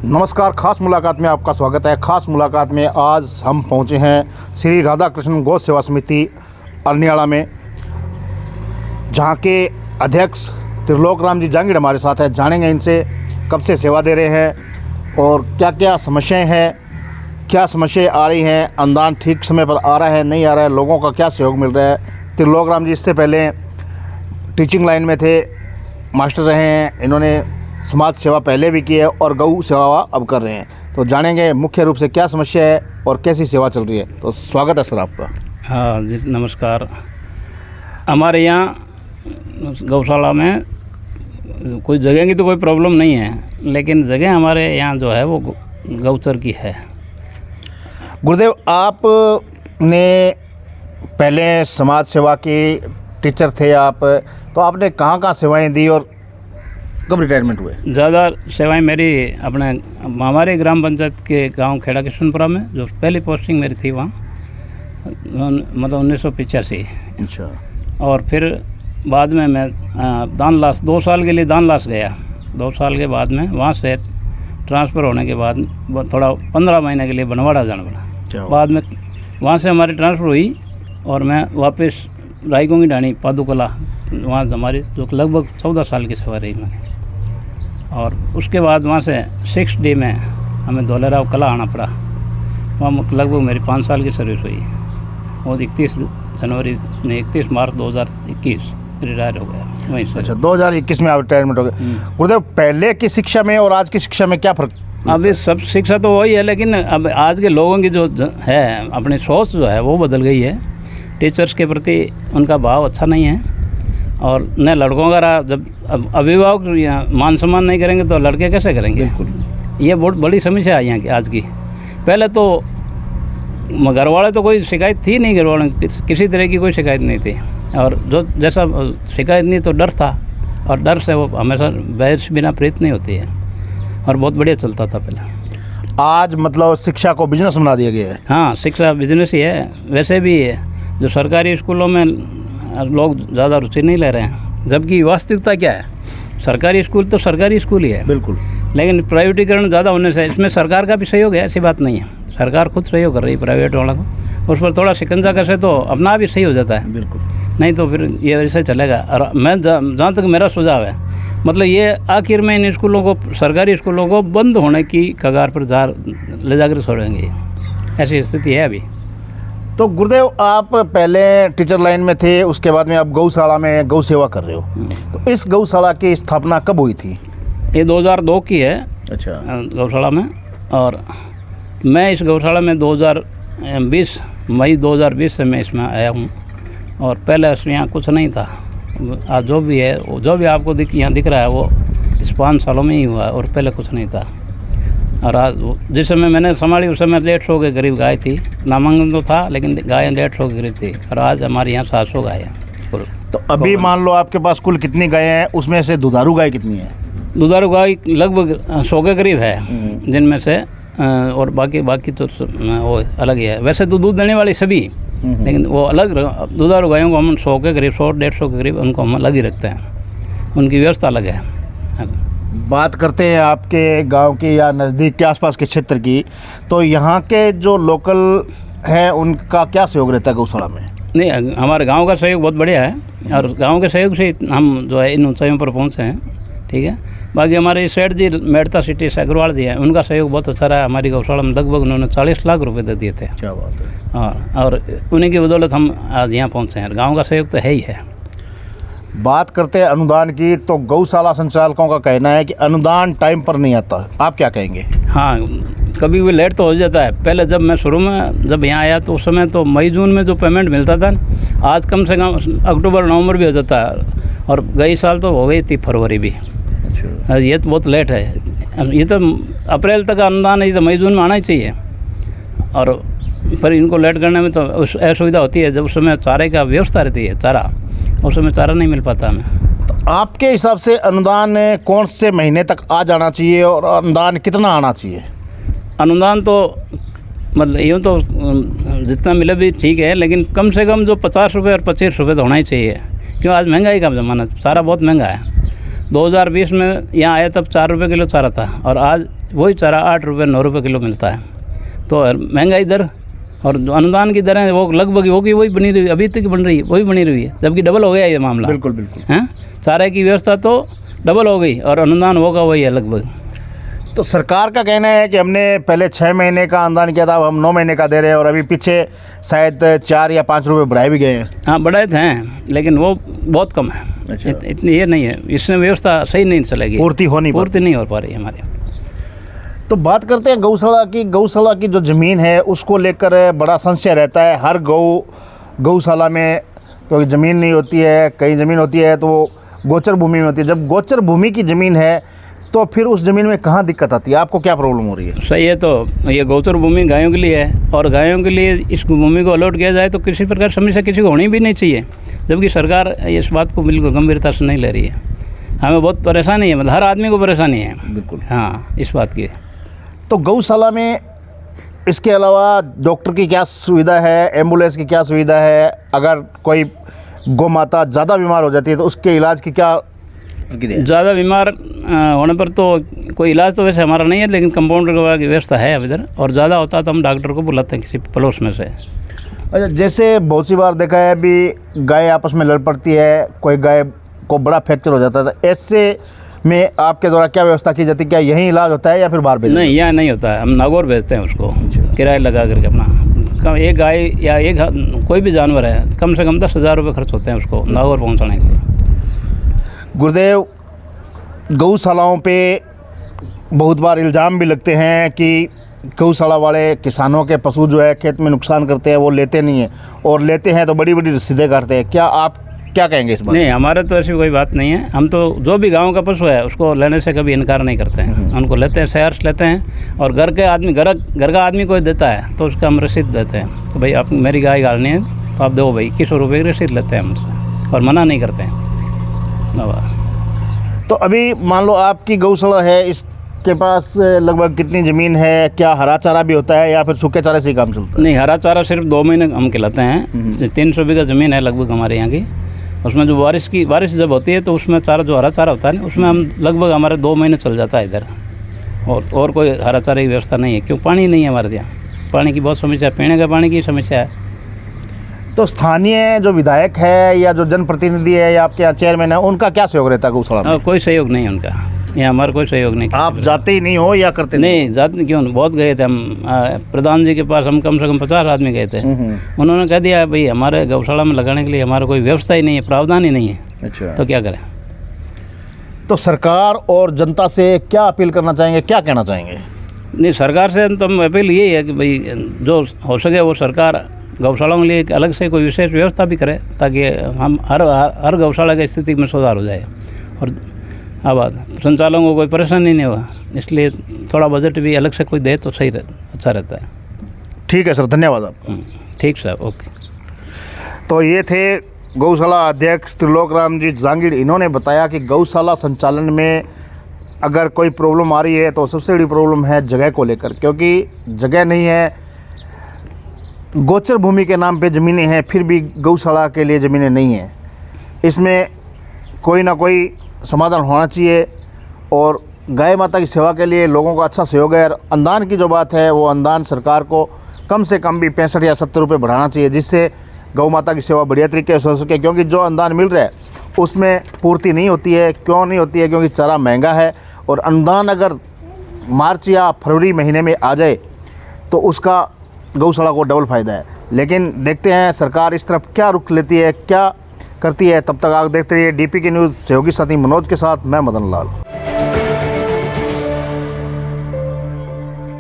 नमस्कार, खास मुलाकात में आपका स्वागत है। खास मुलाकात में आज हम पहुंचे हैं श्री राधा कृष्ण गौ सेवा समिति अरनियाला में, जहां के अध्यक्ष त्रिलोक राम जी जांगीड़ हमारे साथ है। जानेंगे इनसे कब से सेवा दे रहे हैं और क्या क्या समस्याएं हैं, क्या समस्याएं आ रही हैं, अनुदान ठीक समय पर आ रहा है नहीं आ रहा है, लोगों का क्या सहयोग मिल रहा है। त्रिलोक राम जी इससे पहले टीचिंग लाइन में थे, मास्टर रहे हैं, इन्होंने समाज सेवा पहले भी की है और गौ सेवा अब कर रहे हैं। तो जानेंगे मुख्य रूप से क्या समस्या है और कैसी सेवा चल रही है। तो स्वागत है सर आपका। हाँ जी, नमस्कार। हमारे यहाँ गौशाला में कोई जगह की तो कोई प्रॉब्लम नहीं है, लेकिन जगह हमारे यहाँ जो है वो गौचर की है। गुरुदेव, आपने पहले समाज सेवा की टीचर थे आप, तो आपने कहाँ कहाँ सेवाएं दी और कब रिटायरमेंट हुए? ज़्यादा सेवाएं मेरी अपने हमारे ग्राम पंचायत के गांव खेड़ा किशनपुरा में, जो पहली पोस्टिंग मेरी थी वहाँ, मतलब 1985। अच्छा। और फिर बाद में मैं दानलास 2 साल के लिए दानलास गया। 2 साल के बाद में वहाँ से ट्रांसफ़र होने के बाद थोड़ा 15 महीने के लिए बनवाड़ा जाना पड़ा। बाद में वहाँ से हमारी ट्रांसफ़र हुई और मैं वापस रायकों की ढाणी पादुकला, वहाँ हमारी जो लगभग 14 साल की सेवा रही मैं। और उसके बाद वहाँ से 6D में हमें धोलेराव कला आना पड़ा। वहाँ लगभग मेरी 5 साल की सर्विस हुई और 31 मार्च 2021 रिटायर हो गया वहीं से। अच्छा, 2021 में आप रिटायरमेंट हो गए। गुरुदेव, पहले की शिक्षा में और आज की शिक्षा में क्या फ़र्क? अभी सब शिक्षा तो वही है, लेकिन अब आज के लोगों की जो है अपनी सोच जो है वो बदल गई है। टीचर्स के प्रति उनका भाव अच्छा नहीं है। और न लड़कों का जब अभिभावक मान सम्मान नहीं करेंगे तो लड़के कैसे करेंगे? बिल्कुल, ये बहुत बड़ी समस्या है यहाँ की आज की। पहले तो घर वाले तो कोई शिकायत थी नहीं, घर वालों किसी तरह की कोई शिकायत नहीं थी। और जो जैसा शिकायत नहीं तो डर था, और डर से वो हमेशा बहस बिना प्रीत नहीं होती है, और बहुत बढ़िया चलता था पहले। आज मतलब शिक्षा को बिजनेस बना दिया गया है। हाँ, शिक्षा बिजनेस ही है। वैसे भी जो सरकारी स्कूलों में लोग ज़्यादा रुचि नहीं ले रहे हैं, जबकि वास्तविकता क्या है, सरकारी स्कूल तो सरकारी स्कूल ही है। बिल्कुल। लेकिन प्राइवेटीकरण ज़्यादा होने से इसमें सरकार का भी सहयोग है, ऐसी बात नहीं है। सरकार खुद सहयोग कर रही है प्राइवेट वाला को, उस पर थोड़ा शिकंजा कसे तो अपना भी सही हो जाता है। बिल्कुल, नहीं तो फिर ये ऐसे चलेगा। और मैं जहाँ तक मेरा सुझाव है, मतलब ये आखिर में इन स्कूलों को, सरकारी स्कूलों को बंद होने की कगार पर ले जाकर छोड़ेंगे, ऐसी स्थिति है अभी। तो गुरुदेव, आप पहले टीचर लाइन में थे, उसके बाद में आप गौशाला में गौ सेवा कर रहे हो। तो इस गौशाला की स्थापना कब हुई थी? ये 2002 की है। अच्छा। गौशाला में, और मैं इस गौशाला में 2020 मई 2020 से मैं इसमें आया हूँ। और पहले यहाँ कुछ नहीं था। आज जो भी है, जो भी आपको यहाँ दिख रहा है वो इस 5 सालों में ही हुआ है, और पहले कुछ नहीं था। और आज जिस समय मैंने संभाली उस समय 150 के करीब गाय थी। नामांकन तो था, लेकिन गाय 150 के करीब थी। और आज हमारे यहाँ 700 गाय हैं। तो अभी मान लो आपके पास कुल कितनी गाय हैं, उसमें से दुधारू गाय कितनी है? दुधारू गाय लगभग 100 के करीब है, जिनमें से और बाकी तो वो अलग ही है। वैसे तो दूध देने वाली सभी, लेकिन वो अलग दुधारू गायों को हम 100 के करीब, 100-150 के करीब उनको हम अलग ही रखते हैं। उनकी व्यवस्था अलग है। बात करते हैं आपके गांव की या नज़दीक के आसपास के क्षेत्र की, तो यहाँ के जो लोकल हैं उनका क्या सहयोग रहता है गौशाला में? नहीं, हमारे गांव का सहयोग बहुत बढ़िया है, और गांव के सहयोग से हम जो है इन ऊंचाइयों पर पहुँचे हैं। ठीक है। बाकी हमारे सेठ जी मेड़ता सिटी से अग्रवाल जी हैं, उनका सहयोग बहुत अच्छा रहा है। हमारी गौशाला में लगभग उन्होंने 40 लाख रुपये दे दिए थे। क्या बात है। हाँ, और उन्हीं की बदौलत हम आज यहाँ पहुँचे हैं। गाँव का सहयोग तो है ही है। बात करते हैं अनुदान की, तो गौशाला संचालकों का कहना है कि अनुदान टाइम पर नहीं आता। आप क्या कहेंगे? हाँ, कभी भी लेट तो हो जाता है। पहले जब मैं शुरू में जब यहाँ आया तो उस समय तो मई जून में जो पेमेंट मिलता था, आज कम से कम अक्टूबर नवंबर भी हो जाता है, और गई साल तो हो गई थी फरवरी भी। अच्छा। ये तो बहुत लेट है। ये तो अप्रैल तक अनुदान है, तो मई जून में आना ही चाहिए। और पर इनको लेट करने में तो असुविधा होती है। जब उस समय चारे का व्यवस्था रहती है, चारा, उस समय चारा नहीं मिल पाता हमें। तो आपके हिसाब से अनुदान कौन से महीने तक आ जाना चाहिए और अनुदान कितना आना चाहिए? अनुदान तो मतलब यूँ तो जितना मिले भी ठीक है, लेकिन कम से कम जो 50 रुपये और 25 रुपये तो होना ही चाहिए, क्यों आज महंगाई का ज़माना, चारा बहुत महंगा है। 2020 में यहाँ आया तब 4 रुपये किलो चारा था, और आज वही चारा 8 रुपये 9 रुपये किलो मिलता है। तो महंगाई दर और जो अनुदान की दरें वो लगभग होगी, वही बनी रही, अभी तक बन रही है, वही बनी रही है, जबकि डबल हो गया ये मामला। बिल्कुल बिल्कुल। हैं, चारे की व्यवस्था तो डबल हो गई और अनुदान होगा वही है लगभग। तो सरकार का कहना है कि हमने पहले 6 महीने का अनुदान किया था, अब हम 9 महीने का दे रहे हैं, और अभी पीछे शायद 4 या 5 रुपये बढ़ाए भी गए हैं। हाँ, बढ़ाए थे हैं, लेकिन वो बहुत कम है। अच्छा। इतनी ये नहीं है, इसमें व्यवस्था सही नहीं चलेगी, पूर्ति हो नहीं पाती। पूर्ति नहीं हो पा रही है हमारे। तो बात करते हैं गौशाला की। गौशाला की जो ज़मीन है उसको लेकर बड़ा संशय रहता है हर गौशाला में, क्योंकि ज़मीन नहीं होती है, कहीं ज़मीन होती है तो वो गोचर भूमि में होती है। जब गोचर भूमि की ज़मीन है तो फिर उस ज़मीन में कहाँ दिक्कत आती है, आपको क्या प्रॉब्लम हो रही है? सही है, तो ये गोचर भूमि गायों के लिए है, और गायों के लिए इस भूमि को अलॉट किया जाए तो किसी प्रकार समस्या किसी को होनी भी नहीं चाहिए, जबकि सरकार इस बात को बिल्कुल गंभीरता से नहीं ले रही है। हमें बहुत परेशानी है, मतलब हर आदमी को परेशानी है। बिल्कुल। हाँ, इस बात की। तो गौशाला में इसके अलावा डॉक्टर की क्या सुविधा है, एम्बुलेंस की क्या सुविधा है? अगर कोई गौ माता ज़्यादा बीमार हो जाती है तो उसके इलाज की क्या प्रक्रिया है? ज़्यादा बीमार होने पर तो कोई इलाज तो वैसे हमारा नहीं है, लेकिन कंपाउंडर की व्यवस्था है अब इधर, और ज़्यादा होता है तो हम डॉक्टर को बुलाते हैं किसी पड़ोस में से। अच्छा, जैसे बहुत सी बार देखा है अभी गाय आपस में लड़ पड़ती है, कोई गाय को बड़ा फ्रैक्चर हो जाता है, तो ऐसे में आपके द्वारा क्या व्यवस्था की जाती है? क्या यहीं इलाज होता है या फिर बाहर भेजते हैं? नहीं, यहाँ नहीं होता है, हम नागौर भेजते हैं उसको किराया लगा करके अपना। कम एक गाय या एक कोई भी जानवर है, कम से कम 10,000 रुपये खर्च होते हैं उसको नागौर पहुँचाने के लिए। गुरुदेव, गौशालाओं पे बहुत बार इल्ज़ाम भी लगते हैं कि गौशाला वाले किसानों के पशु जो है खेत में नुकसान करते हैं, वो लेते नहीं हैं, और लेते हैं तो बड़ी बड़ी रसीदें काटते हैं। क्या आप क्या कहेंगे इस बात? नहीं, हमारे तो ऐसी कोई बात नहीं है। हम तो जो भी गांव का पशु है उसको लेने से कभी इनकार नहीं करते हैं, उनको लेते हैं, शहर से लेते हैं, और घर के आदमी घर का आदमी कोई देता है तो उसका हम रसीद देते हैं कि भाई आप मेरी गाय गालनी है तो आप दो भाई, 21 रुपये की रसीद लेते हैं हमसे, और मना नहीं करते हैं। तो अभी मान लो आपकी गौशाला है, इसके पास लगभग कितनी ज़मीन है? क्या हरा चारा भी होता है या फिर सूखे चारे से ही काम चलता है? नहीं, हरा चारा सिर्फ 2 महीने हम खिलाते हैं। 300 बीघा ज़मीन है लगभग हमारे यहाँ की, उसमें जो बारिश जब होती है तो उसमें चारा, जो हरा चारा होता है ना, उसमें हम लगभग हमारे 2 महीने चल जाता है इधर, और कोई हरा चारे की व्यवस्था नहीं है, क्यों पानी नहीं है हमारे यहाँ, पानी की बहुत समस्या है, पीने के पानी की समस्या है। तो स्थानीय जो विधायक है या जो जनप्रतिनिधि है या आपके यहाँ चेयरमैन है, उनका क्या सहयोग रहता है गौशाला में? कोई सहयोग नहीं है उनका, यहाँ हमारा कोई सहयोग नहीं। आप जाते ही नहीं हो या करते नहीं? जाते क्यों, बहुत गए थे हम, प्रधान जी के पास हम कम से कम 50 आदमी गए थे। उन्होंने कह दिया भाई हमारे गौशाला में लगाने के लिए हमारा कोई व्यवस्था ही नहीं है, प्रावधान ही नहीं है। अच्छा, तो क्या करें? तो सरकार और जनता से क्या अपील करना चाहेंगे, क्या कहना चाहेंगे? नहीं, सरकार से तो हम अपील यही है कि भाई जो हो सके वो सरकार गौशालाओं के लिए एक अलग से कोई विशेष व्यवस्था भी करे, ताकि हम हर गौशाला की स्थिति में सुधार हो जाए, और आबाद संचालकों को कोई परेशानी नहीं होगा। इसलिए थोड़ा बजट भी अलग से कोई दे तो सही अच्छा रहता है। ठीक है सर, धन्यवाद आपका। ठीक सर, ओके। तो ये थे गौशाला अध्यक्ष त्रिलोक राम जी जांगीड़। इन्होंने बताया कि गौशाला संचालन में अगर कोई प्रॉब्लम आ रही है तो सबसे बड़ी प्रॉब्लम है जगह को लेकर, क्योंकि जगह नहीं है, गोचर भूमि के नाम पे ज़मीनें हैं, फिर भी गौशाला के लिए ज़मीनें नहीं हैं। इसमें कोई ना कोई समाधान होना चाहिए, और गाय माता की सेवा के लिए लोगों का अच्छा सहयोग है। और अनुदान की जो बात है, वो अनुदान सरकार को कम से कम भी 65 या 70 रुपये बढ़ाना चाहिए, जिससे गौ माता की सेवा बढ़िया तरीके से हो सके। क्योंकि जो अनुदान मिल रहा है उसमें पूर्ति नहीं होती है। क्यों नहीं होती है? क्योंकि चारा महंगा है, और अनुदान अगर मार्च या फरवरी महीने में आ जाए तो उसका गौशाला को डबल फ़ायदा है। लेकिन देखते हैं सरकार इस तरफ क्या रुख लेती है, क्या करती है। तब तक आप देखते रहिए DP की न्यूज़, सहयोगी साथी मनोज के साथ मैं मदन लाल।